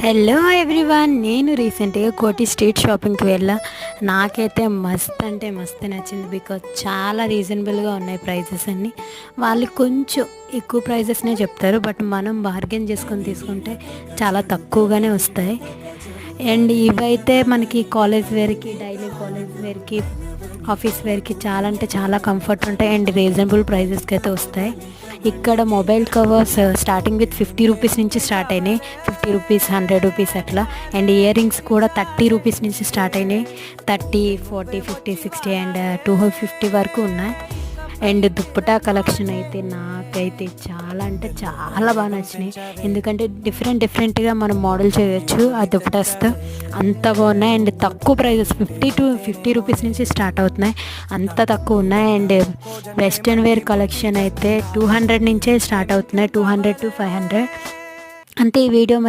Hello everyone, నేను రీసెంట్గా కోటి స్ట్రీట్ షాపింగ్కి వెళ్ళా. నాకైతే మస్త్ అంటే మస్తు నచ్చింది. బికాజ్ చాలా రీజనబుల్గా ఉన్నాయి ప్రైజెస్ అన్నీ. వాళ్ళు కొంచెం ఎక్కువ ప్రైజెస్నే చెప్తారు, బట్ మనం బార్గెన్ చేసుకొని తీసుకుంటే చాలా తక్కువగానే వస్తాయి. అండ్ ఇవైతే మనకి కాలేజ్ వేర్కి, డైలీ కాలేజ్ వేర్కి, ఆఫీస్ వేర్కి చాలా అంటే చాలా కంఫర్ట్ ఉంటాయి అండ్ రీజనబుల్ ప్రైజెస్కి అయితే వస్తాయి. ఇక్కడ mobile covers starting with 50 rupees నుంచి స్టార్ట్ అయినాయి. 50 రూపీస్, 100 రూపీస్ అట్లా. అండ్ ఇయర్ రింగ్స్ కూడా 30 రూపీస్ నుంచి స్టార్ట్ అయినాయి. 30, 40, 50, 60 అండ్ 250 వరకు ఉన్నాయి. అండ్ దుప్పటా కలెక్షన్ అయితే నాకైతే చాలా అంటే చాలా బాగా నచ్చినాయి. ఎందుకంటే డిఫరెంట్గా మనం మోడల్ చేయొచ్చు ఆ దుప్పటాస్తో. అంత బాగున్నాయి అండ్ తక్కువ ప్రైజెస్ 50 రూపీస్ నుంచి స్టార్ట్ అవుతున్నాయి. అంత తక్కువ ఉన్నాయి. అండ్ వెస్ట్రన్ వేర్ కలెక్షన్ అయితే 200 నుంచే స్టార్ట్ అవుతున్నాయి, 200 to 500. అంతే ఈ వీడియో. మరి